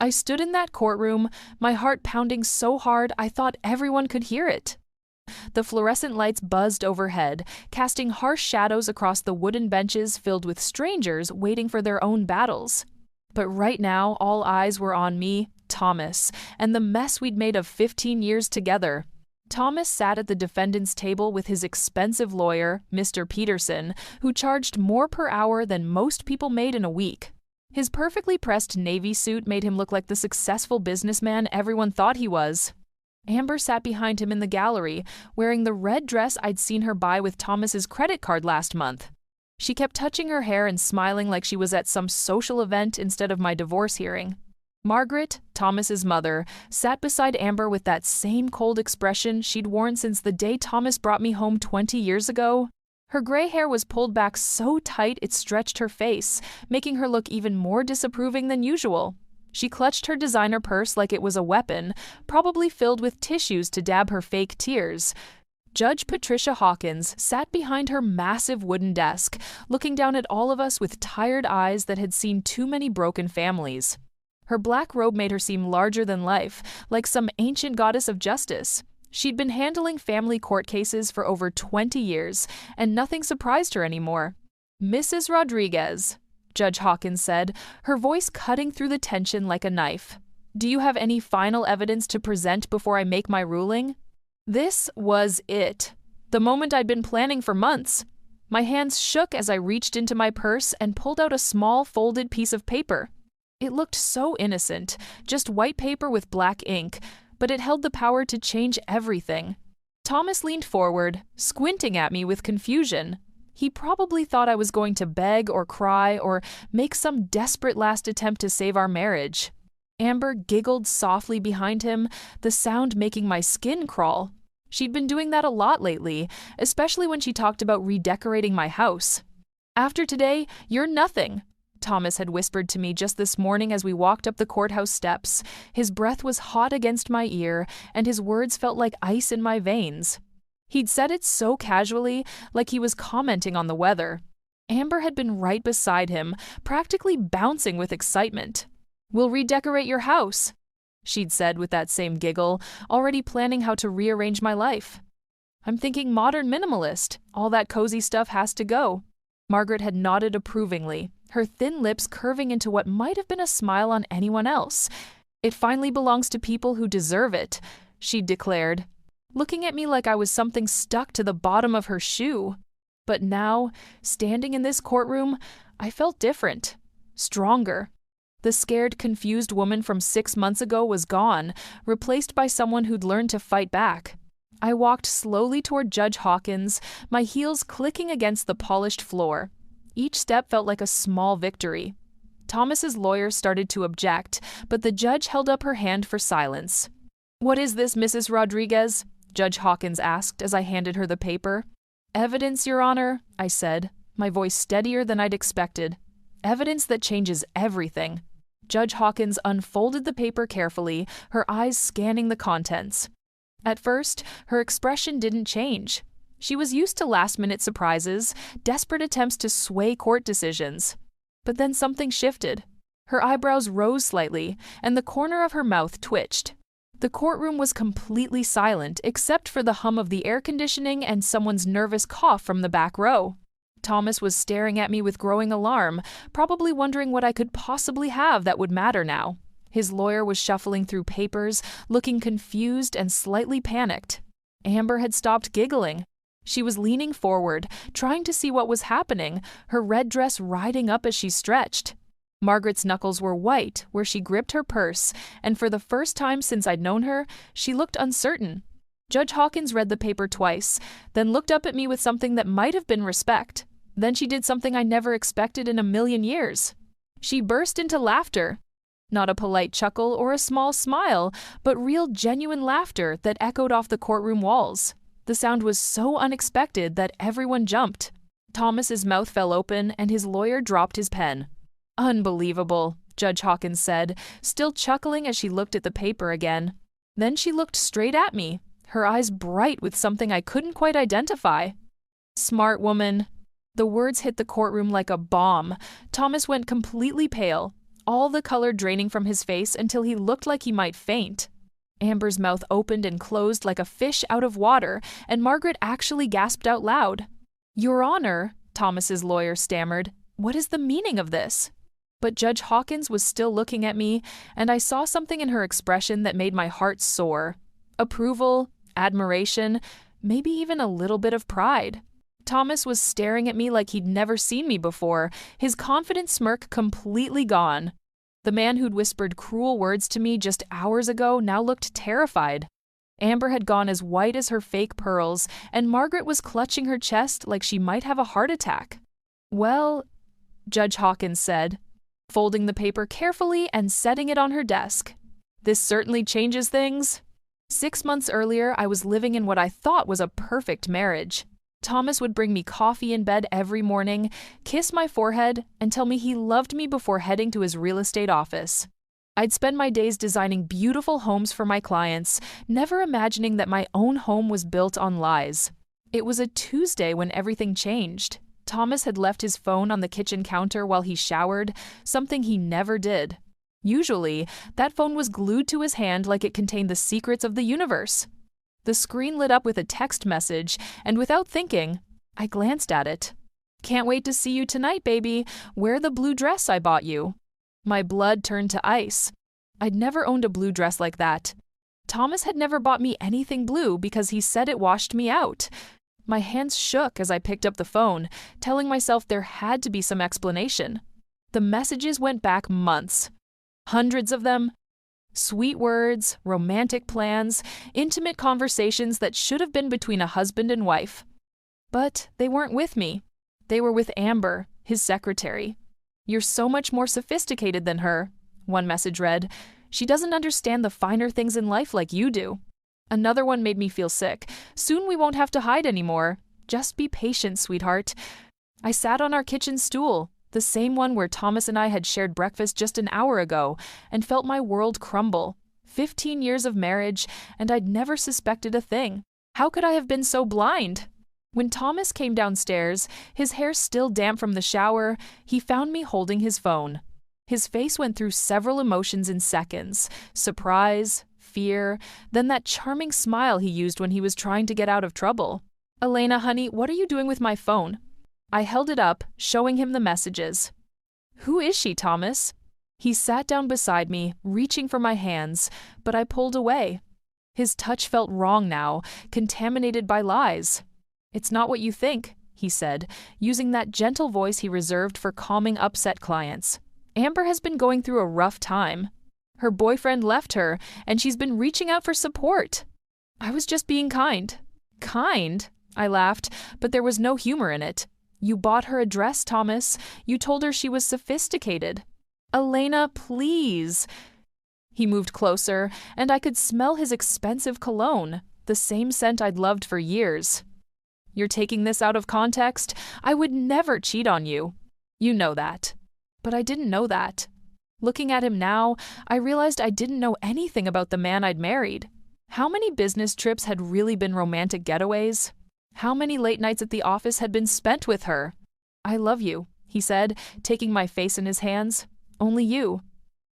I stood in that courtroom, my heart pounding so hard I thought everyone could hear it. The fluorescent lights buzzed overhead, casting harsh shadows across the wooden benches filled with strangers waiting for their own battles. But right now, all eyes were on me, Thomas, and the mess we'd made of 15 years together. Thomas sat at the defendant's table with his expensive lawyer, Mr. Peterson, who charged more per hour than most people made in a week. His perfectly pressed navy suit made him look like the successful businessman everyone thought he was. Amber sat behind him in the gallery, wearing the red dress I'd seen her buy with Thomas's credit card last month. She kept touching her hair and smiling like she was at some social event instead of my divorce hearing. Margaret, Thomas's mother, sat beside Amber with that same cold expression she'd worn since the day Thomas brought me home 20 years ago. Her gray hair was pulled back so tight it stretched her face, making her look even more disapproving than usual. She clutched her designer purse like it was a weapon, probably filled with tissues to dab her fake tears. Judge Patricia Hawkins sat behind her massive wooden desk, looking down at all of us with tired eyes that had seen too many broken families. Her black robe made her seem larger than life, like some ancient goddess of justice. She'd been handling family court cases for over 20 years, and nothing surprised her anymore. "Mrs. Rodriguez," Judge Hawkins said, her voice cutting through the tension like a knife. "Do you have any final evidence to present before I make my ruling?" This was it. The moment I'd been planning for months. My hands shook as I reached into my purse and pulled out a small folded piece of paper. It looked so innocent, just white paper with black ink, but it held the power to change everything. Thomas leaned forward, squinting at me with confusion. He probably thought I was going to beg or cry or make some desperate last attempt to save our marriage. Amber giggled softly behind him, the sound making my skin crawl. She'd been doing that a lot lately, especially when she talked about redecorating my house. "After today, you're nothing," Thomas had whispered to me just this morning as we walked up the courthouse steps. His breath was hot against my ear, and his words felt like ice in my veins. He'd said it so casually, like he was commenting on the weather. Amber had been right beside him, practically bouncing with excitement. "We'll redecorate your house," she'd said with that same giggle, already planning how to rearrange my life. "I'm thinking modern minimalist. All that cozy stuff has to go." Margaret had nodded approvingly, her thin lips curving into what might have been a smile on anyone else. "It finally belongs to people who deserve it," she'd declared, looking at me like I was something stuck to the bottom of her shoe. But now, standing in this courtroom, I felt different, stronger. The scared, confused woman from 6 months ago was gone, replaced by someone who'd learned to fight back. I walked slowly toward Judge Hawkins, my heels clicking against the polished floor. Each step felt like a small victory. Thomas's lawyer started to object, but the judge held up her hand for silence. "What is this, Mrs. Rodriguez?" Judge Hawkins asked as I handed her the paper. "Evidence, Your Honor," I said, my voice steadier than I'd expected. "Evidence that changes everything." Judge Hawkins unfolded the paper carefully, her eyes scanning the contents. At first, her expression didn't change. She was used to last-minute surprises, desperate attempts to sway court decisions. But then something shifted. Her eyebrows rose slightly, and the corner of her mouth twitched. The courtroom was completely silent except for the hum of the air conditioning and someone's nervous cough from the back row. Thomas was staring at me with growing alarm, probably wondering what I could possibly have that would matter now. His lawyer was shuffling through papers, looking confused and slightly panicked. Amber had stopped giggling. She was leaning forward, trying to see what was happening, her red dress riding up as she stretched. Margaret's knuckles were white where she gripped her purse, and for the first time since I'd known her, she looked uncertain. Judge Hawkins read the paper twice, then looked up at me with something that might have been respect. Then she did something I never expected in a million years. She burst into laughter. Not a polite chuckle or a small smile, but real genuine laughter that echoed off the courtroom walls. The sound was so unexpected that everyone jumped. Thomas's mouth fell open and his lawyer dropped his pen. "Unbelievable," Judge Hawkins said, still chuckling as she looked at the paper again. Then she looked straight at me, her eyes bright with something I couldn't quite identify. "Smart woman." The words hit the courtroom like a bomb. Thomas went completely pale. all the color draining from his face until he looked like he might faint. Amber's mouth opened and closed like a fish out of water, and Margaret actually gasped out loud. "Your Honor," Thomas's lawyer stammered, "what is the meaning of this?" But Judge Hawkins was still looking at me, and I saw something in her expression that made my heart soar. Approval, admiration, maybe even a little bit of pride. Thomas was staring at me like he'd never seen me before, his confident smirk completely gone. The man who'd whispered cruel words to me just hours ago now looked terrified. Amber had gone as white as her fake pearls, and Margaret was clutching her chest like she might have a heart attack. "Well," Judge Hawkins said, folding the paper carefully and setting it on her desk, "this certainly changes things. 6 months earlier, I was living in what I thought was a perfect marriage. Thomas would bring me coffee in bed every morning, kiss my forehead, and tell me he loved me before heading to his real estate office. I'd spend my days designing beautiful homes for my clients, never imagining that my own home was built on lies. It was a Tuesday when everything changed. Thomas had left his phone on the kitchen counter while he showered, something he never did. Usually, that phone was glued to his hand like it contained the secrets of the universe. The screen lit up with a text message, and without thinking, I glanced at it. "Can't wait to see you tonight, baby. Wear the blue dress I bought you." My blood turned to ice. I'd never owned a blue dress like that. Thomas had never bought me anything blue because he said it washed me out. My hands shook as I picked up the phone, telling myself there had to be some explanation. The messages went back months. Hundreds of them. Sweet words, romantic plans, intimate conversations that should have been between a husband and wife. But they weren't with me. They were with Amber, his secretary. "You're so much more sophisticated than her," one message read. "She doesn't understand the finer things in life like you do." Another one made me feel sick. "Soon we won't have to hide anymore. Just be patient, sweetheart." I sat on our kitchen stool, the same one where Thomas and I had shared breakfast just an hour ago, and felt my world crumble. 15 years of marriage, and I'd never suspected a thing. How could I have been so blind? When Thomas came downstairs, his hair still damp from the shower, he found me holding his phone. His face went through several emotions in seconds: surprise, fear, then that charming smile he used when he was trying to get out of trouble. "Elena, honey, what are you doing with my phone?" I held it up, showing him the messages. "Who is she, Thomas?" He sat down beside me, reaching for my hands, but I pulled away. His touch felt wrong now, contaminated by lies. "It's not what you think," he said, using that gentle voice he reserved for calming upset clients. "Amber has been going through a rough time. Her boyfriend left her, and she's been reaching out for support." I was just being kind. "Kind?" I laughed, but there was no humor in it. "You bought her a dress, Thomas. You told her she was sophisticated." "Elena, please." He moved closer, and I could smell his expensive cologne, the same scent I'd loved for years. "You're taking this out of context? I would never cheat on you. You know that." But I didn't know that. Looking at him now, I realized I didn't know anything about the man I'd married. How many business trips had really been romantic getaways? How many late nights at the office had been spent with her? "I love you," he said, taking my face in his hands. "Only you.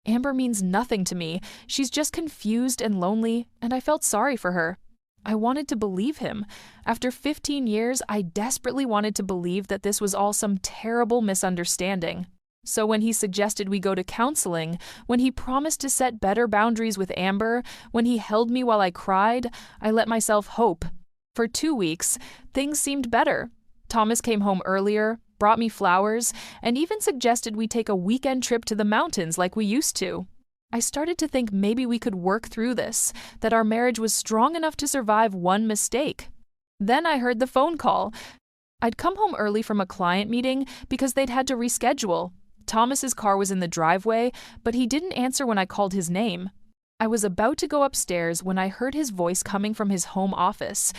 Amber means nothing to me. She's just confused and lonely, and I felt sorry for her." I wanted to believe him. After 15 years, I desperately wanted to believe that this was all some terrible misunderstanding. So when he suggested we go to counseling, when he promised to set better boundaries with Amber, when he held me while I cried, I let myself hope. For 2 weeks, things seemed better. Thomas came home earlier, brought me flowers, and even suggested we take a weekend trip to the mountains like we used to. I started to think maybe we could work through this, that our marriage was strong enough to survive one mistake. Then I heard the phone call. I'd come home early from a client meeting because they'd had to reschedule. Thomas's car was in the driveway, but he didn't answer when I called his name. I was about to go upstairs when I heard his voice coming from his home office.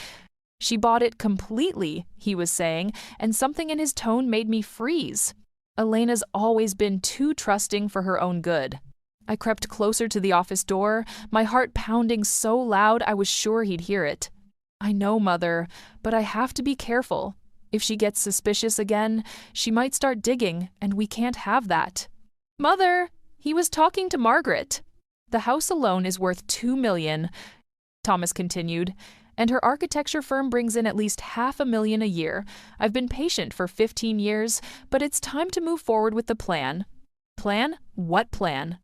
"She bought it completely," he was saying, and something in his tone made me freeze. Elena's always been too trusting for her own good. I crept closer to the office door, my heart pounding so loud I was sure he'd hear it. "I know, Mother, but I have to be careful. If she gets suspicious again, she might start digging, and we can't have that." "Mother!" He was talking to Margaret. The house alone is worth $2 million, Thomas continued, and her architecture firm brings in at least $500,000 a year. I've been patient for 15 years, but it's time to move forward with the plan. Plan? What plan?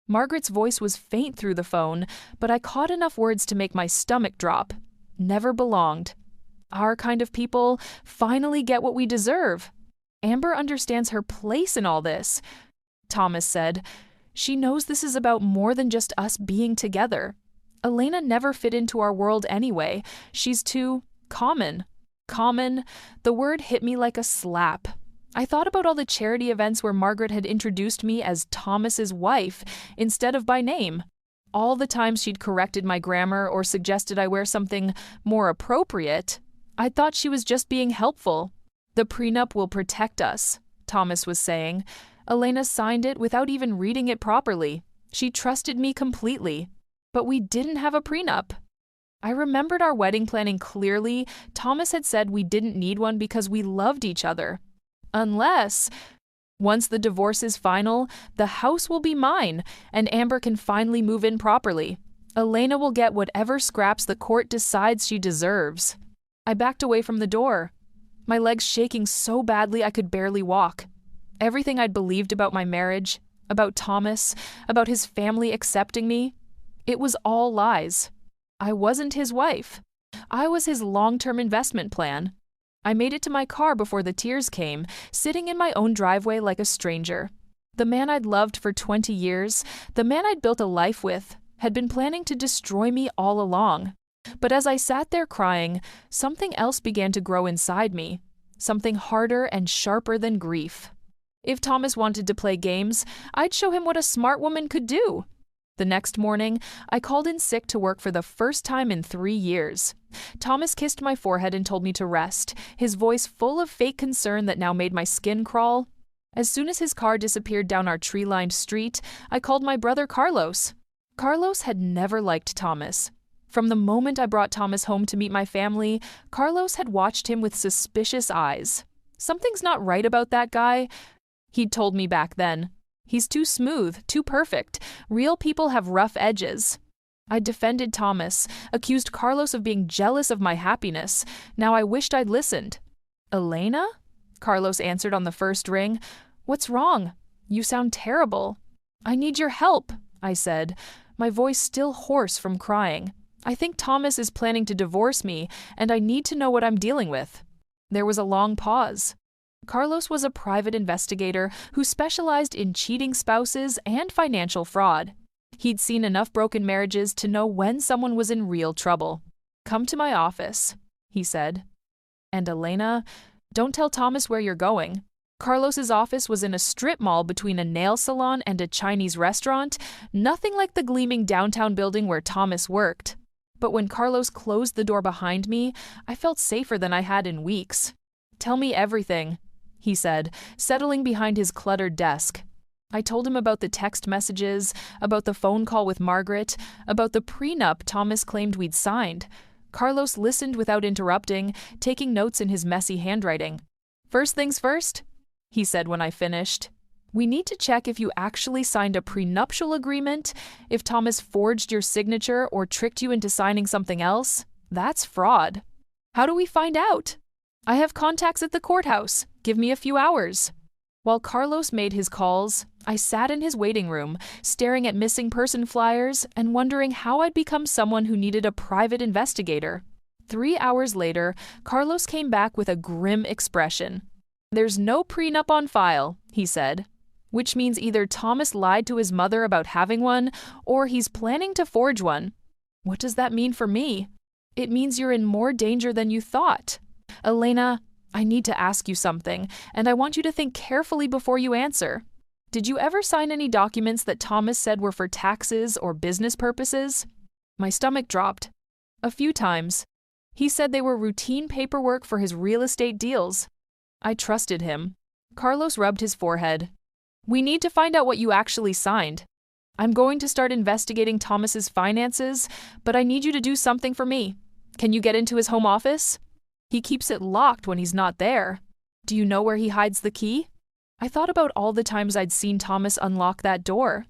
Margaret's voice was faint through the phone, but I caught enough words to make my stomach drop. Never belonged. Our kind of people finally get what we deserve. Amber understands her place in all this, Thomas said. She knows this is about more than just us being together. Elena never fit into our world anyway. She's too common. Common. The word hit me like a slap. I thought about all the charity events where Margaret had introduced me as Thomas's wife instead of by name. All the times she'd corrected my grammar or suggested I wear something more appropriate. I thought she was just being helpful. The prenup will protect us, Thomas was saying. Elena signed it without even reading it properly. She trusted me completely. But we didn't have a prenup. I remembered our wedding planning clearly. Thomas had said we didn't need one because we loved each other. Unless, once the divorce is final, the house will be mine, and Amber can finally move in properly. Elena will get whatever scraps the court decides she deserves. I backed away from the door, my legs shaking so badly I could barely walk. Everything I'd believed about my marriage, about Thomas, about his family accepting me, it was all lies. I wasn't his wife. I was his long-term investment plan. I made it to my car before the tears came, sitting in my own driveway like a stranger. The man I'd loved for 20 years, the man I'd built a life with, had been planning to destroy me all along. But as I sat there crying, something else began to grow inside me, something harder and sharper than grief. If Thomas wanted to play games, I'd show him what a smart woman could do. The next morning, I called in sick to work for the first time in 3 years. Thomas kissed my forehead and told me to rest, his voice full of fake concern that now made my skin crawl. As soon as his car disappeared down our tree-lined street, I called my brother Carlos. Carlos had never liked Thomas. From the moment I brought Thomas home to meet my family, Carlos had watched him with suspicious eyes. Something's not right about that guy, he'd told me back then. He's too smooth, too perfect. Real people have rough edges. I defended Thomas, accused Carlos of being jealous of my happiness. Now I wished I'd listened. Elena? Carlos answered on the first ring. What's wrong? You sound terrible. I need your help, I said, my voice still hoarse from crying. I think Thomas is planning to divorce me, and I need to know what I'm dealing with. There was a long pause. Carlos was a private investigator who specialized in cheating spouses and financial fraud. He'd seen enough broken marriages to know when someone was in real trouble. Come to my office, he said. And Elena, don't tell Thomas where you're going. Carlos's office was in a strip mall between a nail salon and a Chinese restaurant, nothing like the gleaming downtown building where Thomas worked. But when Carlos closed the door behind me, I felt safer than I had in weeks. Tell me everything, he said, settling behind his cluttered desk. I told him about the text messages, about the phone call with Margaret, about the prenup Thomas claimed we'd signed. Carlos listened without interrupting, taking notes in his messy handwriting. First things first, he said when I finished. We need to check if you actually signed a prenuptial agreement. If Thomas forged your signature or tricked you into signing something else, that's fraud. How do we find out? I have contacts at the courthouse. Give me a few hours. While Carlos made his calls, I sat in his waiting room, staring at missing person flyers and wondering how I'd become someone who needed a private investigator. 3 hours later, Carlos came back with a grim expression. There's no prenup on file, he said, which means either Thomas lied to his mother about having one or he's planning to forge one. What does that mean for me? It means you're in more danger than you thought. Elena, I need to ask you something, and I want you to think carefully before you answer. Did you ever sign any documents that Thomas said were for taxes or business purposes? My stomach dropped. A few times. He said they were routine paperwork for his real estate deals. I trusted him. Carlos rubbed his forehead. We need to find out what you actually signed. I'm going to start investigating Thomas's finances, but I need you to do something for me. Can you get into his home office? He keeps it locked when he's not there. Do you know where he hides the key? I thought about all the times I'd seen Thomas unlock that door.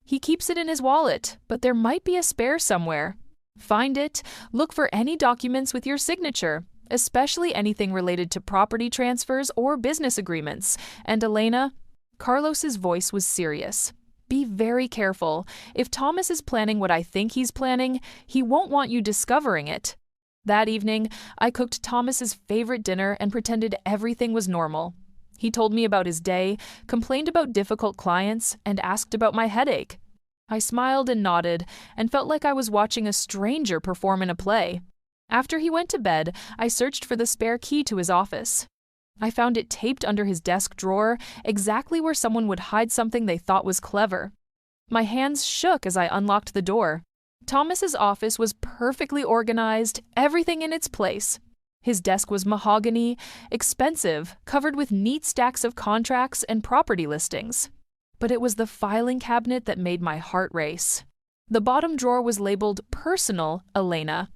He keeps it in his wallet, but there might be a spare somewhere. Find it, look for any documents with your signature, especially anything related to property transfers or business agreements. And Elena, Carlos's voice was serious. Be very careful. If Thomas is planning what I think he's planning, he won't want you discovering it. That evening, I cooked Thomas's favorite dinner and pretended everything was normal. He told me about his day, complained about difficult clients, and asked about my headache. I smiled and nodded and felt like I was watching a stranger perform in a play. After he went to bed, I searched for the spare key to his office. I found it taped under his desk drawer, exactly where someone would hide something they thought was clever. My hands shook as I unlocked the door. Thomas's office was perfectly organized, everything in its place. His desk was mahogany, expensive, covered with neat stacks of contracts and property listings. But it was the filing cabinet that made my heart race. The bottom drawer was labeled Personal Elena.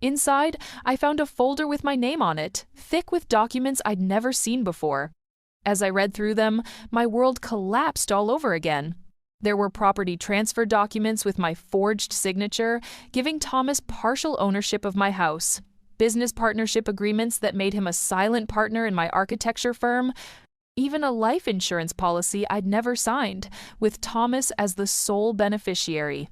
Inside, I found a folder with my name on it, thick with documents I'd never seen before. As I read through them, my world collapsed all over again. There were property transfer documents with my forged signature, giving Thomas partial ownership of my house, business partnership agreements that made him a silent partner in my architecture firm, even a life insurance policy I'd never signed, with Thomas as the sole beneficiary.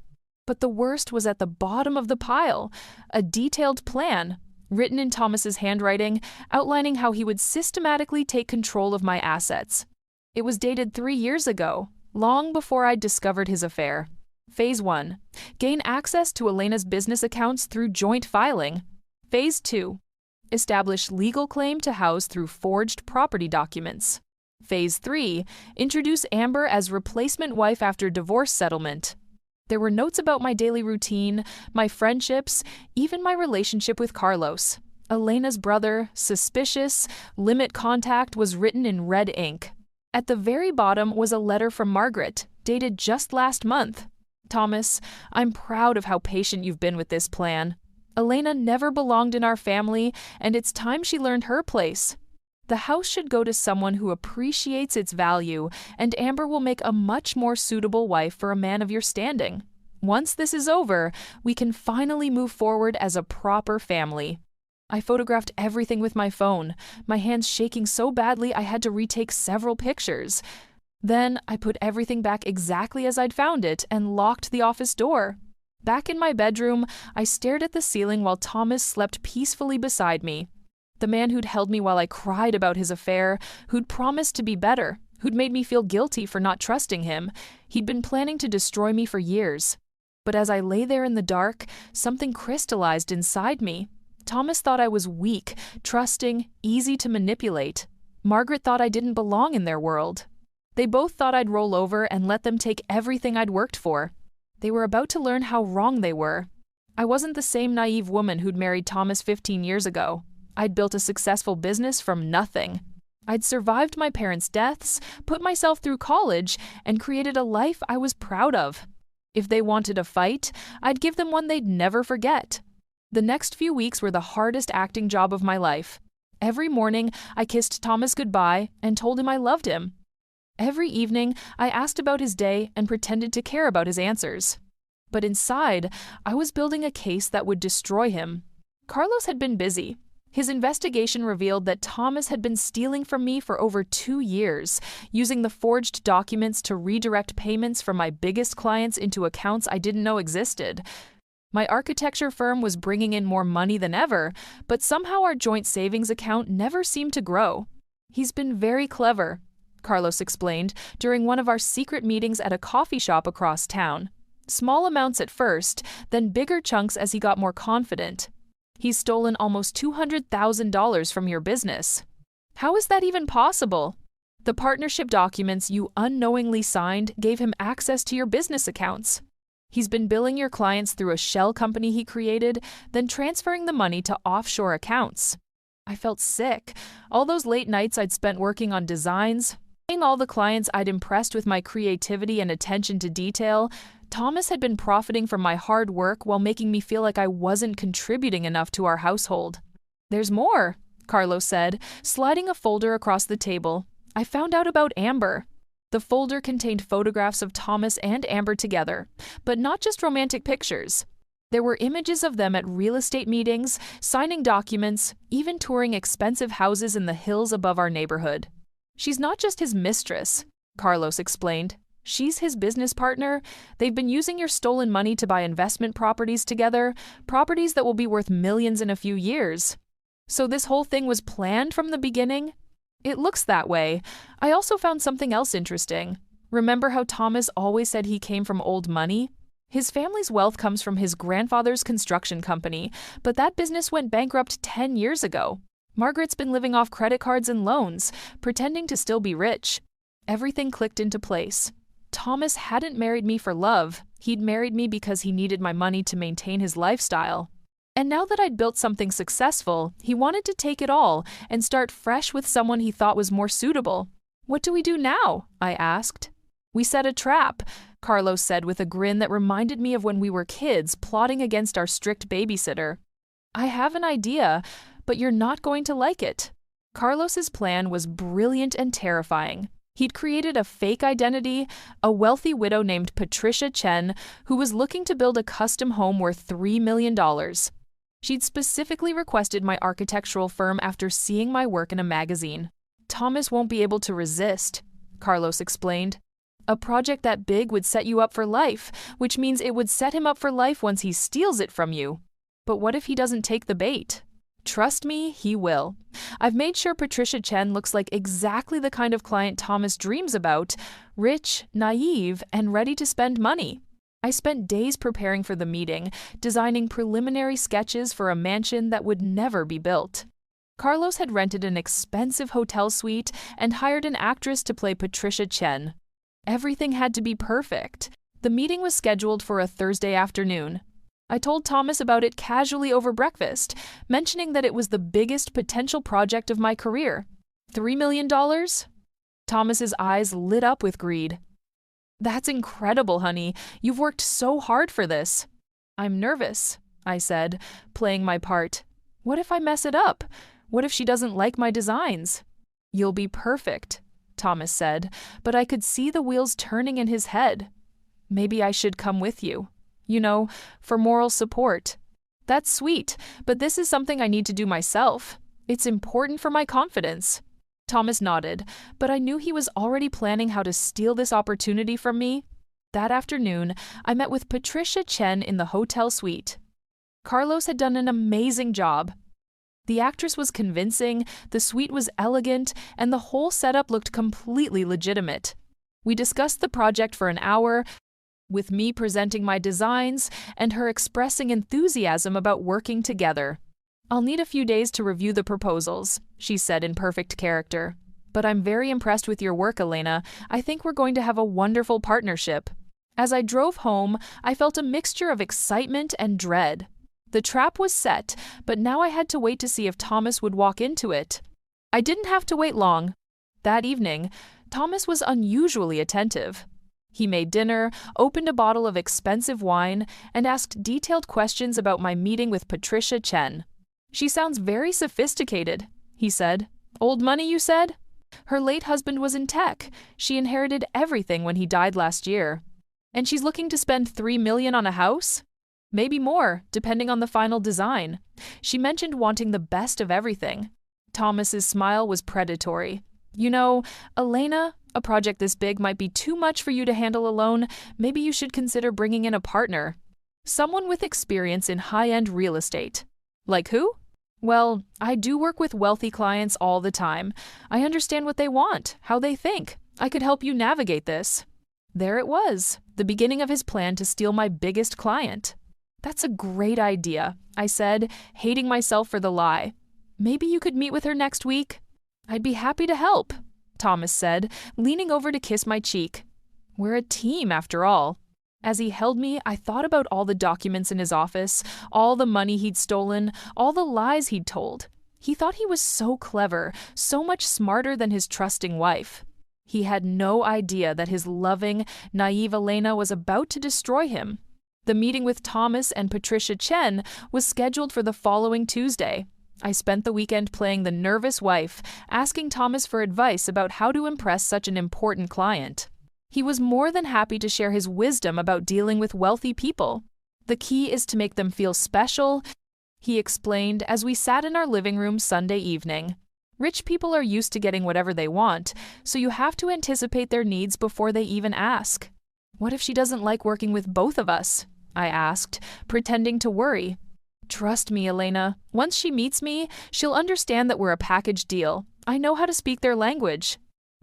But the worst was at the bottom of the pile, a detailed plan, written in Thomas's handwriting, outlining how he would systematically take control of my assets. It was dated 3 years ago, long before I'd discovered his affair. Phase 1. Gain access to Elena's business accounts through joint filing. Phase 2. Establish legal claim to house through forged property documents. Phase 3. Introduce Amber as replacement wife after divorce settlement. There were notes about my daily routine, my friendships, even my relationship with Carlos. Elena's brother, suspicious, limit contact was written in red ink. At the very bottom was a letter from Margaret, dated just last month. Thomas, I'm proud of how patient you've been with this plan. Elena never belonged in our family, and it's time she learned her place. The house should go to someone who appreciates its value, and Amber will make a much more suitable wife for a man of your standing. Once this is over, we can finally move forward as a proper family. I photographed everything with my phone, my hands shaking so badly I had to retake several pictures. Then I put everything back exactly as I'd found it and locked the office door. Back in my bedroom, I stared at the ceiling while Thomas slept peacefully beside me. The man who'd held me while I cried about his affair, who'd promised to be better, who'd made me feel guilty for not trusting him. He'd been planning to destroy me for years. But as I lay there in the dark, something crystallized inside me. Thomas thought I was weak, trusting, easy to manipulate. Margaret thought I didn't belong in their world. They both thought I'd roll over and let them take everything I'd worked for. They were about to learn how wrong they were. I wasn't the same naive woman who'd married Thomas 15 years ago. I'd built a successful business from nothing. I'd survived my parents' deaths, put myself through college, and created a life I was proud of. If they wanted a fight, I'd give them one they'd never forget. The next few weeks were the hardest acting job of my life. Every morning, I kissed Thomas goodbye and told him I loved him. Every evening, I asked about his day and pretended to care about his answers. But inside, I was building a case that would destroy him. Carlos had been busy. His investigation revealed that Thomas had been stealing from me for over 2 years, using the forged documents to redirect payments from my biggest clients into accounts I didn't know existed. My architecture firm was bringing in more money than ever, but somehow our joint savings account never seemed to grow. He's been very clever, Carlos explained during one of our secret meetings at a coffee shop across town. Small amounts at first, then bigger chunks as he got more confident. He's stolen almost $200,000 from your business. How is that even possible? The partnership documents you unknowingly signed gave him access to your business accounts. He's been billing your clients through a shell company he created, then transferring the money to offshore accounts. I felt sick. All those late nights I'd spent working on designs, paying all the clients I'd impressed with my creativity and attention to detail, Thomas had been profiting from my hard work while making me feel like I wasn't contributing enough to our household. There's more, Carlos said, sliding a folder across the table. I found out about Amber. The folder contained photographs of Thomas and Amber together, but not just romantic pictures. There were images of them at real estate meetings, signing documents, even touring expensive houses in the hills above our neighborhood. "She's not just his mistress," Carlos explained. "She's his business partner. They've been using your stolen money to buy investment properties together, properties that will be worth millions in a few years." "So this whole thing was planned from the beginning?" "It looks that way. I also found something else interesting. Remember how Thomas always said he came from old money? His family's wealth comes from his grandfather's construction company, but that business went bankrupt 10 years ago. Margaret's been living off credit cards and loans, pretending to still be rich." Everything clicked into place. Thomas hadn't married me for love. He'd married me because he needed my money to maintain his lifestyle. And now that I'd built something successful, he wanted to take it all and start fresh with someone he thought was more suitable. "What do we do now?" I asked. "We set a trap," Carlos said with a grin that reminded me of when we were kids plotting against our strict babysitter. "I have an idea, but you're not going to like it." Carlos's plan was brilliant and terrifying. He'd created a fake identity, a wealthy widow named Patricia Chen, who was looking to build a custom home worth $3 million. She'd specifically requested my architectural firm after seeing my work in a magazine. "Thomas won't be able to resist," Carlos explained. "A project that big would set you up for life, which means it would set him up for life once he steals it from you. But what if he doesn't take the bait?" "Trust me, he will. I've made sure Patricia Chen looks like exactly the kind of client Thomas dreams about, rich, naive, and ready to spend money." I spent days preparing for the meeting, designing preliminary sketches for a mansion that would never be built. Carlos had rented an expensive hotel suite and hired an actress to play Patricia Chen. Everything had to be perfect. The meeting was scheduled for a Thursday afternoon. I told Thomas about it casually over breakfast, mentioning that it was the biggest potential project of my career. $3 million? Thomas's eyes lit up with greed. "That's incredible, honey. You've worked so hard for this." "I'm nervous," I said, playing my part. "What if I mess it up? What if she doesn't like my designs?" "You'll be perfect," Thomas said, but I could see the wheels turning in his head. "Maybe I should come with you. For moral support." "That's sweet, but this is something I need to do myself. It's important for my confidence." Thomas nodded, but I knew he was already planning how to steal this opportunity from me. That afternoon, I met with Patricia Chen in the hotel suite. Carlos had done an amazing job. The actress was convincing, the suite was elegant, and the whole setup looked completely legitimate. We discussed the project for an hour, with me presenting my designs and her expressing enthusiasm about working together. "I'll need a few days to review the proposals," she said in perfect character. "But I'm very impressed with your work, Elena. I think we're going to have a wonderful partnership." As I drove home, I felt a mixture of excitement and dread. The trap was set, but now I had to wait to see if Thomas would walk into it. I didn't have to wait long. That evening, Thomas was unusually attentive. He made dinner, opened a bottle of expensive wine, and asked detailed questions about my meeting with Patricia Chen. "She sounds very sophisticated," he said. "Old money, you said?" "Her late husband was in tech. She inherited everything when he died last year." "And she's looking to spend $3 million on a house?" "Maybe more, depending on the final design. She mentioned wanting the best of everything." Thomas's smile was predatory. "Elena, a project this big might be too much for you to handle alone. Maybe you should consider bringing in a partner. Someone with experience in high-end real estate." "Like who?" "Well, I do work with wealthy clients all the time. I understand what they want, how they think. I could help you navigate this." There it was, the beginning of his plan to steal my biggest client. "That's a great idea," I said, hating myself for the lie. "Maybe you could meet with her next week?" "I'd be happy to help," Thomas said, leaning over to kiss my cheek. "We're a team, after all." As he held me, I thought about all the documents in his office, all the money he'd stolen, all the lies he'd told. He thought he was so clever, so much smarter than his trusting wife. He had no idea that his loving, naive Elena was about to destroy him. The meeting with Thomas and Patricia Chen was scheduled for the following Tuesday. I spent the weekend playing the nervous wife, asking Thomas for advice about how to impress such an important client. He was more than happy to share his wisdom about dealing with wealthy people. The key is to make them feel special, he explained as we sat in our living room Sunday evening. Rich people are used to getting whatever they want, so you have to anticipate their needs before they even ask. What if she doesn't like working with both of us? I asked, pretending to worry. Trust me, Elena. Once she meets me, she'll understand that we're a package deal. I know how to speak their language.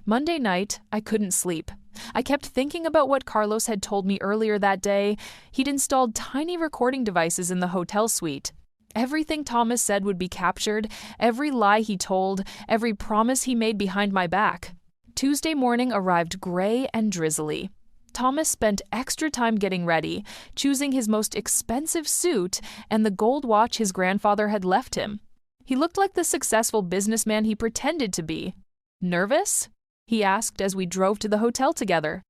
Monday night, I couldn't sleep. I kept thinking about what Carlos had told me earlier that day. He'd installed tiny recording devices in the hotel suite. Everything Thomas said would be captured, every lie he told, every promise he made behind my back. Tuesday morning arrived gray and drizzly. Thomas spent extra time getting ready, choosing his most expensive suit and the gold watch his grandfather had left him. He looked like the successful businessman he pretended to be. Nervous? He asked as we drove to the hotel together.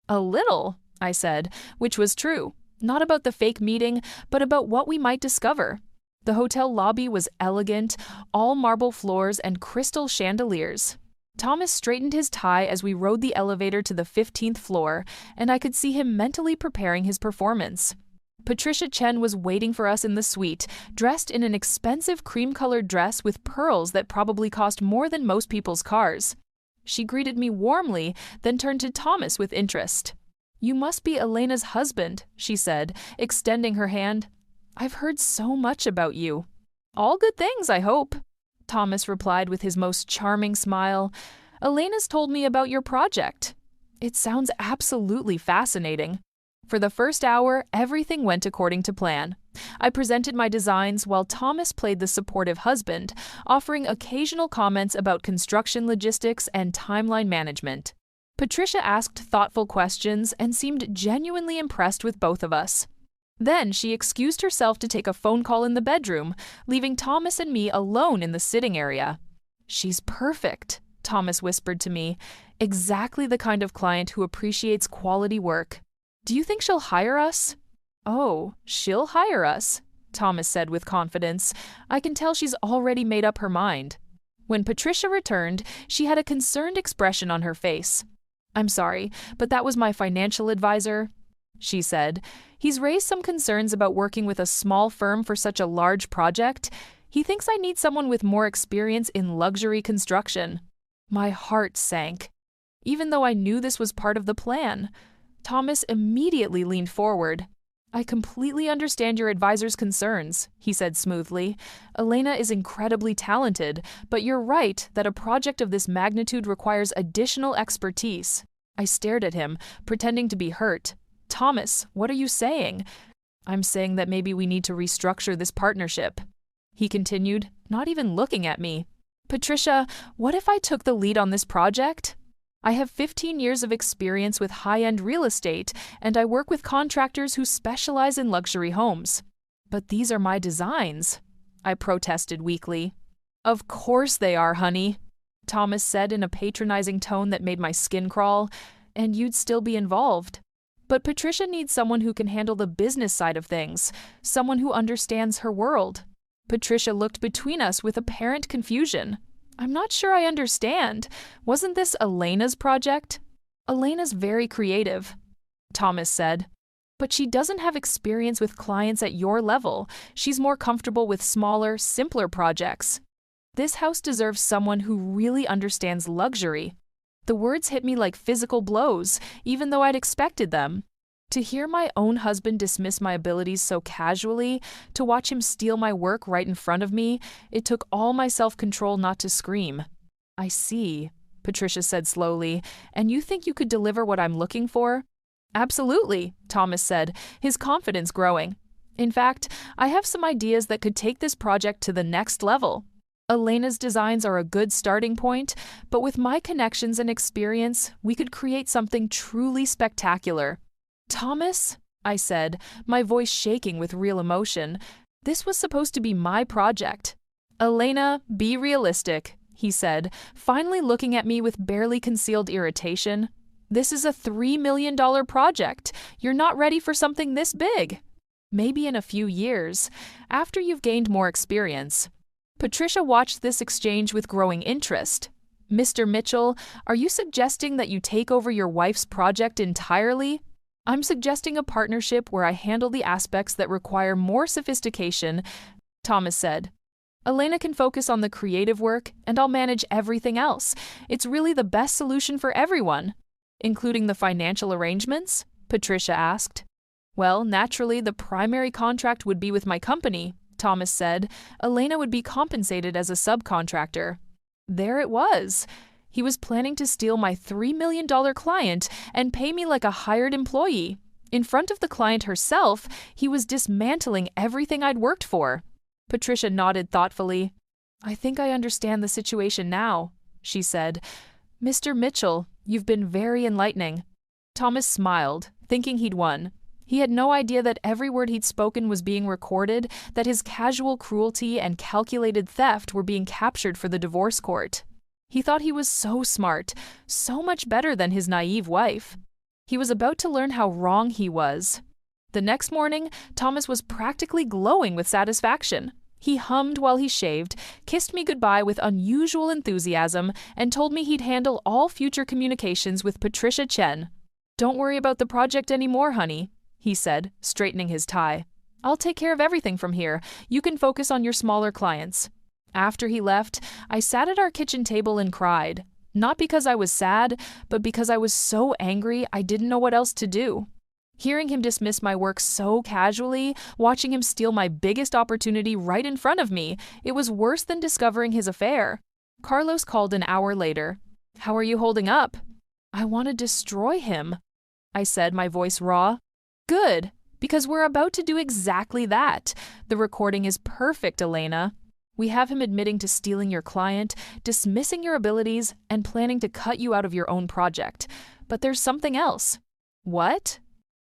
A little, I said, which was true. Not about the fake meeting, but about what we might discover. The hotel lobby was elegant, all marble floors and crystal chandeliers. Thomas straightened his tie as we rode the elevator to the 15th floor, and I could see him mentally preparing his performance. Patricia Chen was waiting for us in the suite, dressed in an expensive cream-colored dress with pearls that probably cost more than most people's cars. She greeted me warmly, then turned to Thomas with interest. "You must be Elena's husband," she said, extending her hand. "I've heard so much about you." "All good things, I hope," Thomas replied with his most charming smile. "Elena's told me about your project." "It sounds absolutely fascinating." For the first hour, everything went according to plan. I presented my designs while Thomas played the supportive husband, offering occasional comments about construction logistics and timeline management. Patricia asked thoughtful questions and seemed genuinely impressed with both of us. Then she excused herself to take a phone call in the bedroom, leaving Thomas and me alone in the sitting area. "She's perfect," Thomas whispered to me, "exactly the kind of client who appreciates quality work. Do you think she'll hire us?" "Oh, she'll hire us," Thomas said with confidence. "I can tell she's already made up her mind." When Patricia returned, she had a concerned expression on her face. "I'm sorry, but that was my financial advisor," she said. "He's raised some concerns about working with a small firm for such a large project. He thinks I need someone with more experience in luxury construction." My heart sank. Even though I knew this was part of the plan, Thomas immediately leaned forward. "I completely understand your advisor's concerns," he said smoothly. "Elena is incredibly talented, but you're right that a project of this magnitude requires additional expertise." I stared at him, pretending to be hurt. "Thomas, what are you saying?" "I'm saying that maybe we need to restructure this partnership," he continued, not even looking at me. "Patricia, what if I took the lead on this project? I have 15 years of experience with high-end real estate, and I work with contractors who specialize in luxury homes. But these are my designs," I protested weakly. "Of course they are, honey," Thomas said in a patronizing tone that made my skin crawl, "and you'd still be involved. But Patricia needs someone who can handle the business side of things, someone who understands her world." Patricia looked between us with apparent confusion. "I'm not sure I understand. Wasn't this Elena's project?" "Elena's very creative," Thomas said. "But she doesn't have experience with clients at your level. She's more comfortable with smaller, simpler projects. This house deserves someone who really understands luxury." The words hit me like physical blows, even though I'd expected them. To hear my own husband dismiss my abilities so casually, to watch him steal my work right in front of me, it took all my self-control not to scream. "I see," Patricia said slowly, "and you think you could deliver what I'm looking for?" "Absolutely," Thomas said, his confidence growing. "In fact, I have some ideas that could take this project to the next level. Elena's designs are a good starting point, but with my connections and experience, we could create something truly spectacular." "Thomas," I said, my voice shaking with real emotion, "this was supposed to be my project." "Elena, be realistic," he said, finally looking at me with barely concealed irritation. "This is a $3 million project. You're not ready for something this big. Maybe in a few years, after you've gained more experience." Patricia watched this exchange with growing interest. "Mr. Mitchell, are you suggesting that you take over your wife's project entirely?" "I'm suggesting a partnership where I handle the aspects that require more sophistication," Thomas said. "Elena can focus on the creative work, and I'll manage everything else. It's really the best solution for everyone." "Including the financial arrangements?" Patricia asked. "Well, naturally, the primary contract would be with my company," Thomas said. "Elena would be compensated as a subcontractor." There it was. He was planning to steal my $3 million client and pay me like a hired employee. In front of the client herself, he was dismantling everything I'd worked for. Patricia nodded thoughtfully. "I think I understand the situation now," she said. "Mr. Mitchell, you've been very enlightening." Thomas smiled, thinking he'd won. He had no idea that every word he'd spoken was being recorded, that his casual cruelty and calculated theft were being captured for the divorce court. He thought he was so smart, so much better than his naive wife. He was about to learn how wrong he was. The next morning, Thomas was practically glowing with satisfaction. He hummed while he shaved, kissed me goodbye with unusual enthusiasm, and told me he'd handle all future communications with Patricia Chen. "Don't worry about the project anymore, honey," he said, straightening his tie. "I'll take care of everything from here. You can focus on your smaller clients." After he left, I sat at our kitchen table and cried. Not because I was sad, but because I was so angry I didn't know what else to do. Hearing him dismiss my work so casually, watching him steal my biggest opportunity right in front of me, it was worse than discovering his affair. Carlos called an hour later. "How are you holding up?" "I want to destroy him," I said, my voice raw. "Good, because we're about to do exactly that. The recording is perfect, Elena. We have him admitting to stealing your client, dismissing your abilities, and planning to cut you out of your own project. But there's something else." "What?"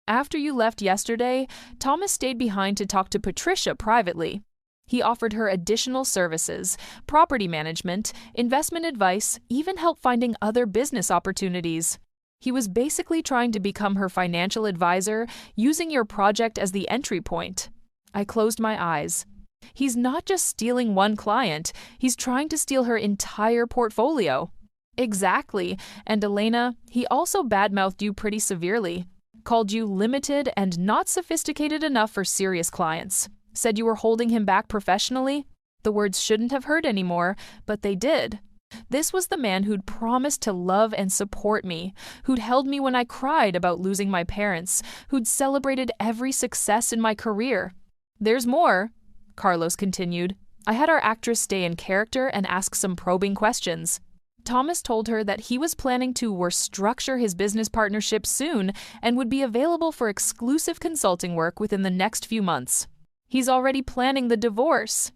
"After you left yesterday, Thomas stayed behind to talk to Patricia privately. He offered her additional services, property management, investment advice, even help finding other business opportunities. He was basically trying to become her financial advisor, using your project as the entry point." I closed my eyes. He's not just stealing one client, he's trying to steal her entire portfolio. Exactly, and Elena, he also badmouthed you pretty severely. Called you limited and not sophisticated enough for serious clients. Said you were holding him back professionally. The words shouldn't have hurt anymore, but they did. This was the man who'd promised to love and support me, who'd held me when I cried about losing my parents, who'd celebrated every success in my career. "There's more," Carlos continued. I had our actress stay in character and ask some probing questions. Thomas told her that he was planning to restructure his business partnership soon and would be available for exclusive consulting work within the next few months. He's already planning the divorce.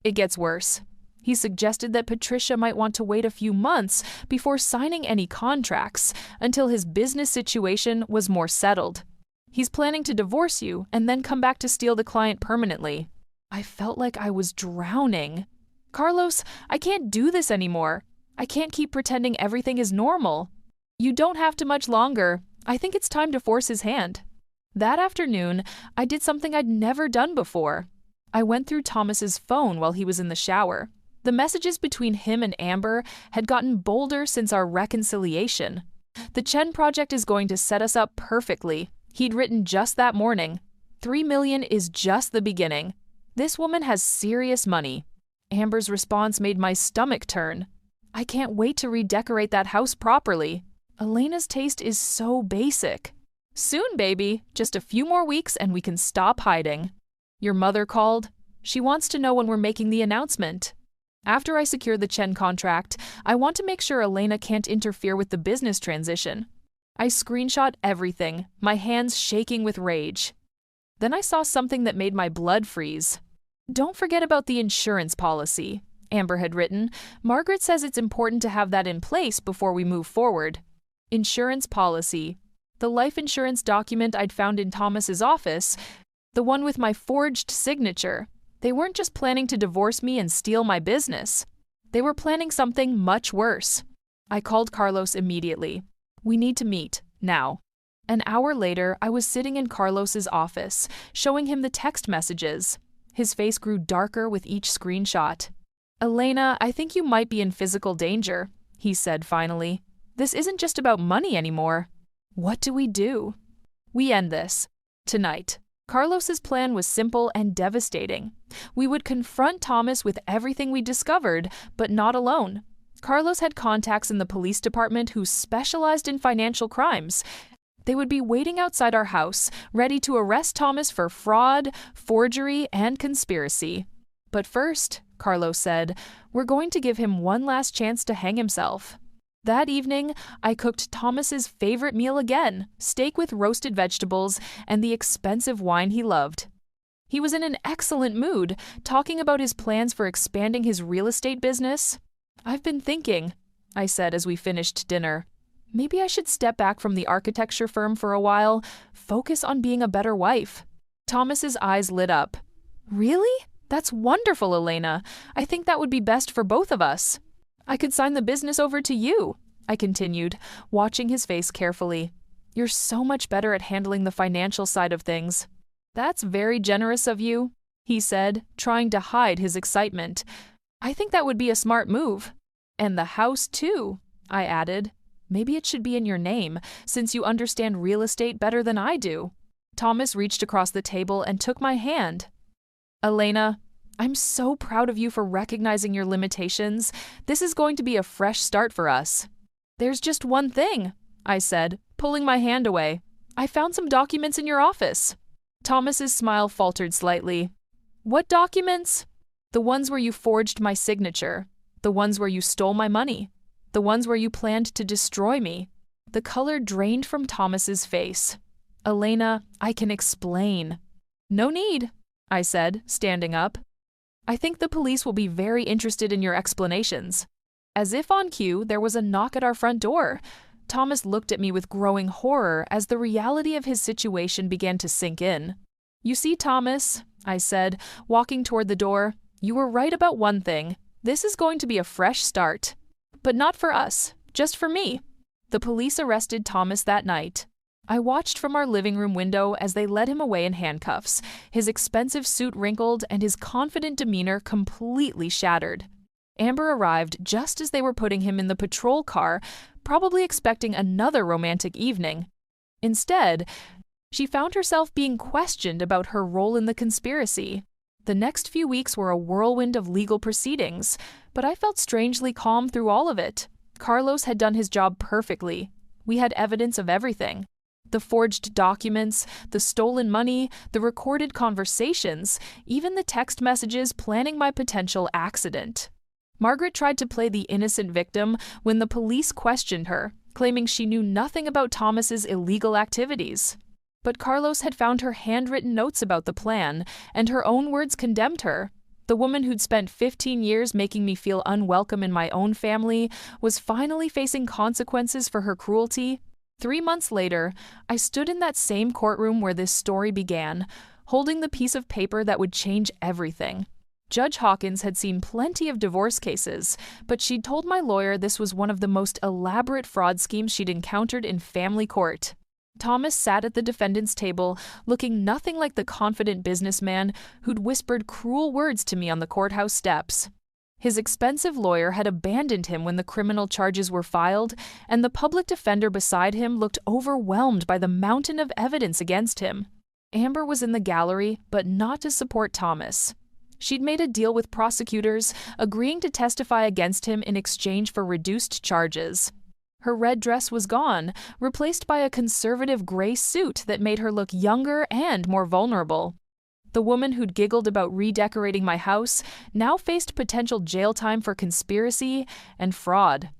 It gets worse. He suggested that Patricia might want to wait a few months before signing any contracts until his business situation was more settled. He's planning to divorce you and then come back to steal the client permanently. I felt like I was drowning. "Carlos, I can't do this anymore. I can't keep pretending everything is normal." "You don't have to much longer. I think it's time to force his hand." That afternoon, I did something I'd never done before. I went through Thomas's phone while he was in the shower. The messages between him and Amber had gotten bolder since our reconciliation. "The Chen project is going to set us up perfectly," he'd written just that morning. $3 million is just the beginning. This woman has serious money." Amber's response made my stomach turn. "I can't wait to redecorate that house properly. Elena's taste is so basic." "Soon, baby. Just a few more weeks and we can stop hiding." "Your mother called. She wants to know when we're making the announcement." After I secure the Chen contract, I want to make sure Elena can't interfere with the business transition. I screenshot everything, my hands shaking with rage. Then I saw something that made my blood freeze. "Don't forget about the insurance policy," Amber had written. "Margaret says it's important to have that in place before we move forward." Insurance policy. The life insurance document I'd found in Thomas's office, the one with my forged signature. They weren't just planning to divorce me and steal my business. They were planning something much worse. I called Carlos immediately. "We need to meet, now." An hour later, I was sitting in Carlos's office, showing him the text messages. His face grew darker with each screenshot. Elena, I think you might be in physical danger, he said finally. This isn't just about money anymore. What do we do? We end this. Tonight. Carlos's plan was simple and devastating. We would confront Thomas with everything we discovered, but not alone. Carlos had contacts in the police department who specialized in financial crimes. They would be waiting outside our house, ready to arrest Thomas for fraud, forgery, and conspiracy. But first, Carlos said, we're going to give him one last chance to hang himself. That evening, I cooked Thomas's favorite meal again, steak with roasted vegetables and the expensive wine he loved. He was in an excellent mood, talking about his plans for expanding his real estate business. I've been thinking, I said as we finished dinner. Maybe I should step back from the architecture firm for a while, focus on being a better wife. Thomas's eyes lit up. Really? That's wonderful, Elena. I think that would be best for both of us. I could sign the business over to you, I continued, watching his face carefully. You're so much better at handling the financial side of things. That's very generous of you, he said, trying to hide his excitement. I think that would be a smart move. And the house, too, I added. Maybe it should be in your name, since you understand real estate better than I do. Thomas reached across the table and took my hand. Elena, I'm so proud of you for recognizing your limitations. This is going to be a fresh start for us. There's just one thing, I said, pulling my hand away. I found some documents in your office. Thomas's smile faltered slightly. What documents? The ones where you forged my signature. The ones where you stole my money. The ones where you planned to destroy me. The color drained from Thomas's face. Elena, I can explain. No need, I said, standing up. I think the police will be very interested in your explanations. As if on cue, there was a knock at our front door. Thomas looked at me with growing horror as the reality of his situation began to sink in. You see, Thomas, I said, walking toward the door, you were right about one thing. This is going to be a fresh start. But not for us, just for me. The police arrested Thomas that night. I watched from our living room window as they led him away in handcuffs, his expensive suit wrinkled and his confident demeanor completely shattered. Amber arrived just as they were putting him in the patrol car, probably expecting another romantic evening. Instead, she found herself being questioned about her role in the conspiracy. The next few weeks were a whirlwind of legal proceedings, but I felt strangely calm through all of it. Carlos had done his job perfectly. We had evidence of everything. The forged documents, the stolen money, the recorded conversations, even the text messages planning my potential accident. Margaret tried to play the innocent victim when the police questioned her, claiming she knew nothing about Thomas's illegal activities. But Carlos had found her handwritten notes about the plan, and her own words condemned her. The woman who'd spent 15 years making me feel unwelcome in my own family was finally facing consequences for her cruelty. 3 months later, I stood in that same courtroom where this story began, holding the piece of paper that would change everything. Judge Hawkins had seen plenty of divorce cases, but she'd told my lawyer this was one of the most elaborate fraud schemes she'd encountered in family court. Thomas sat at the defendant's table, looking nothing like the confident businessman who'd whispered cruel words to me on the courthouse steps. His expensive lawyer had abandoned him when the criminal charges were filed, and the public defender beside him looked overwhelmed by the mountain of evidence against him. Amber was in the gallery, but not to support Thomas. She'd made a deal with prosecutors, agreeing to testify against him in exchange for reduced charges. Her red dress was gone, replaced by a conservative gray suit that made her look younger and more vulnerable. The woman who'd giggled about redecorating my house now faced potential jail time for conspiracy and fraud.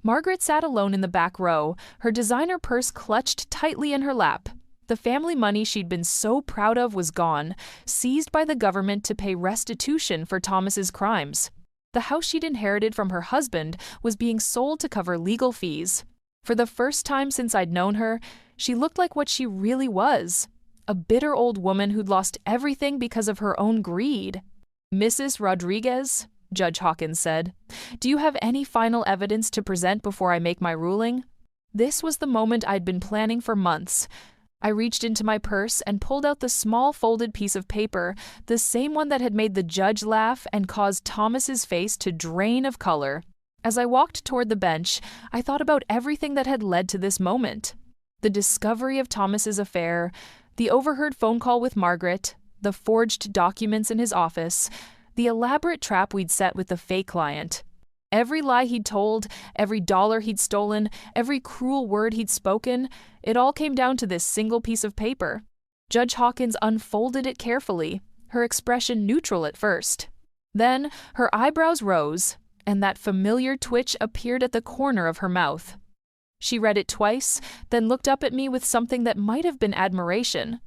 Margaret sat alone in the back row, her designer purse clutched tightly in her lap. The family money she'd been so proud of was gone, seized by the government to pay restitution for Thomas's crimes. The house she'd inherited from her husband was being sold to cover legal fees. For the first time since I'd known her, she looked like what she really was. A bitter old woman who'd lost everything because of her own greed. Mrs. Rodriguez, Judge Hawkins said, do you have any final evidence to present before I make my ruling? This was the moment I'd been planning for months. I reached into my purse and pulled out the small folded piece of paper, the same one that had made the judge laugh and caused Thomas's face to drain of color. As I walked toward the bench, I thought about everything that had led to this moment. The discovery of Thomas's affair, the overheard phone call with Margaret, the forged documents in his office, the elaborate trap we'd set with the fake client. Every lie he'd told, every dollar he'd stolen, every cruel word he'd spoken, it all came down to this single piece of paper. Judge Hawkins unfolded it carefully, her expression neutral at first. Then her eyebrows rose, and that familiar twitch appeared at the corner of her mouth. She read it twice, then looked up at me with something that might have been admiration.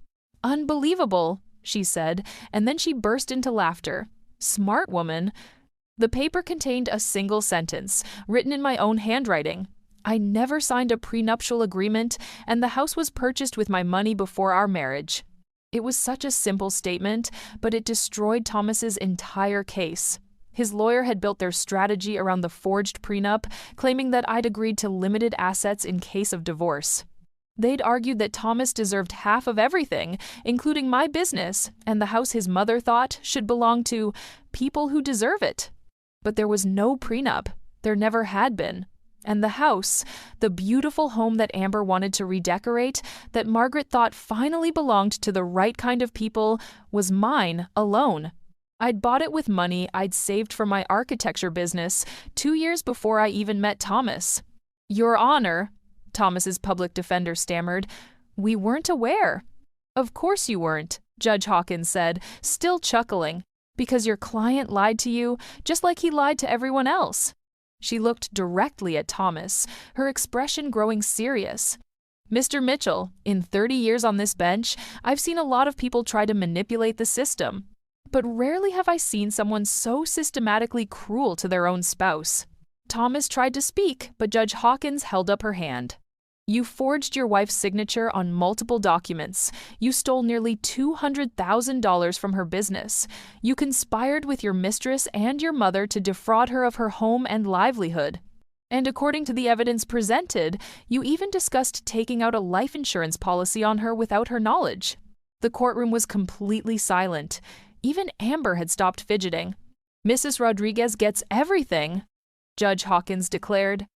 "Unbelievable," she said, and then she burst into laughter. "Smart woman." The paper contained a single sentence, written in my own handwriting. I never signed a prenuptial agreement, and the house was purchased with my money before our marriage. It was such a simple statement, but it destroyed Thomas's entire case. His lawyer had built their strategy around the forged prenup, claiming that I'd agreed to limited assets in case of divorce. They'd argued that Thomas deserved half of everything, including my business, and the house his mother thought should belong to people who deserve it. But there was no prenup. There never had been. And the house, the beautiful home that Amber wanted to redecorate, that Margaret thought finally belonged to the right kind of people, was mine alone. I'd bought it with money I'd saved from my architecture business 2 years before I even met Thomas. "Your Honor," Thomas's public defender stammered, "we weren't aware." "Of course you weren't," Judge Hawkins said, still chuckling, "because your client lied to you, just like he lied to everyone else." She looked directly at Thomas, her expression growing serious. "Mr. Mitchell, in 30 years on this bench, I've seen a lot of people try to manipulate the system. But rarely have I seen someone so systematically cruel to their own spouse." Thomas tried to speak, but Judge Hawkins held up her hand. "You forged your wife's signature on multiple documents. You stole nearly $200,000 from her business. You conspired with your mistress and your mother to defraud her of her home and livelihood. And according to the evidence presented, you even discussed taking out a life insurance policy on her without her knowledge." The courtroom was completely silent. Even Amber had stopped fidgeting. "Mrs. Rodriguez gets everything," Judge Hawkins declared.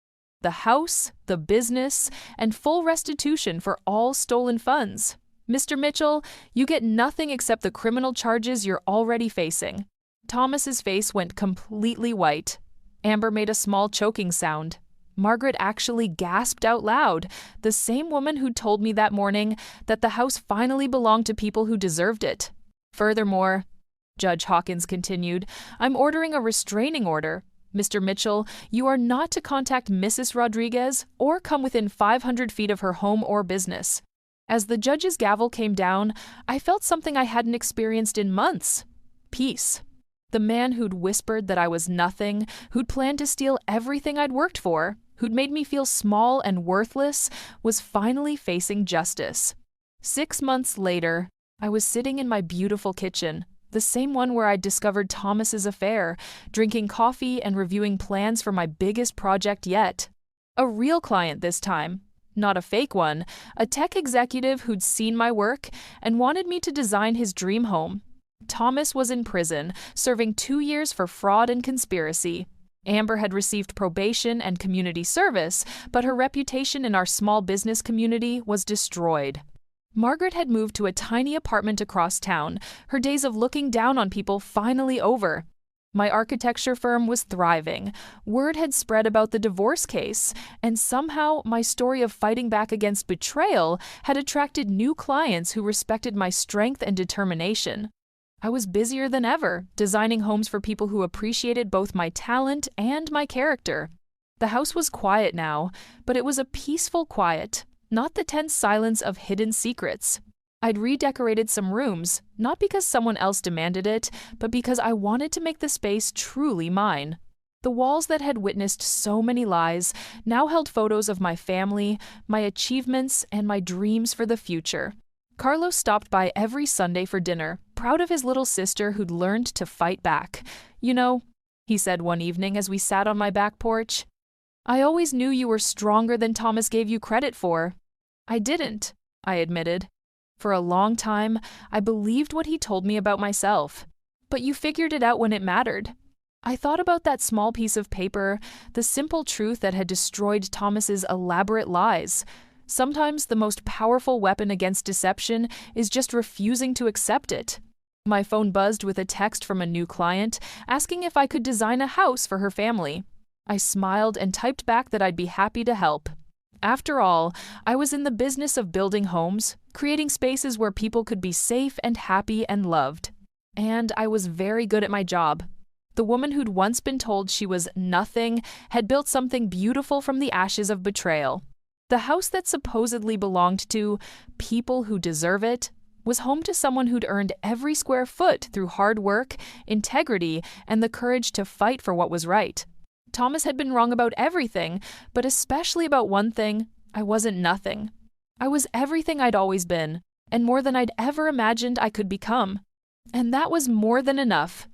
"The house, the business, and full restitution for all stolen funds. Mr. Mitchell, you get nothing except the criminal charges you're already facing." Thomas's face went completely white. Amber made a small choking sound. Margaret actually gasped out loud, the same woman who'd told me that morning that the house finally belonged to people who deserved it. "Furthermore," Judge Hawkins continued, "I'm ordering a restraining order. Mr. Mitchell, you are not to contact Mrs. Rodriguez or come within 500 feet of her home or business." As the judge's gavel came down, I felt something I hadn't experienced in months. Peace. The man who'd whispered that I was nothing, who'd planned to steal everything I'd worked for, who'd made me feel small and worthless, was finally facing justice. 6 months later, I was sitting in my beautiful kitchen, the same one where I'd discovered Thomas's affair, drinking coffee and reviewing plans for my biggest project yet. A real client this time, not a fake one, a tech executive who'd seen my work and wanted me to design his dream home. Thomas was in prison, serving 2 years for fraud and conspiracy. Amber had received probation and community service, but her reputation in our small business community was destroyed. Margaret had moved to a tiny apartment across town, her days of looking down on people finally over. My architecture firm was thriving. Word had spread about the divorce case, and somehow my story of fighting back against betrayal had attracted new clients who respected my strength and determination. I was busier than ever, designing homes for people who appreciated both my talent and my character. The house was quiet now, but it was a peaceful quiet, not the tense silence of hidden secrets. I'd redecorated some rooms, not because someone else demanded it, but because I wanted to make the space truly mine. The walls that had witnessed so many lies now held photos of my family, my achievements, and my dreams for the future. Carlos stopped by every Sunday for dinner, proud of his little sister who'd learned to fight back. "You know," he said one evening as we sat on my back porch, "I always knew you were stronger than Thomas gave you credit for." I didn't. I admitted. For a long time, I believed what he told me about myself. But you figured it out when it mattered. I thought about that small piece of paper, the simple truth that had destroyed Thomas's elaborate lies. Sometimes the most powerful weapon against deception is just refusing to accept it. My phone buzzed with a text from a new client asking if I could design a house for her family. I smiled and typed back that I'd be happy to help. After all, I was in the business of building homes, creating spaces where people could be safe and happy and loved. And I was very good at my job. The woman who'd once been told she was nothing had built something beautiful from the ashes of betrayal. The house that supposedly belonged to people who deserve it was home to someone who'd earned every square foot through hard work, integrity, and the courage to fight for what was right. Thomas had been wrong about everything, but especially about one thing: I wasn't nothing. I was everything I'd always been, and more than I'd ever imagined I could become. And that was more than enough.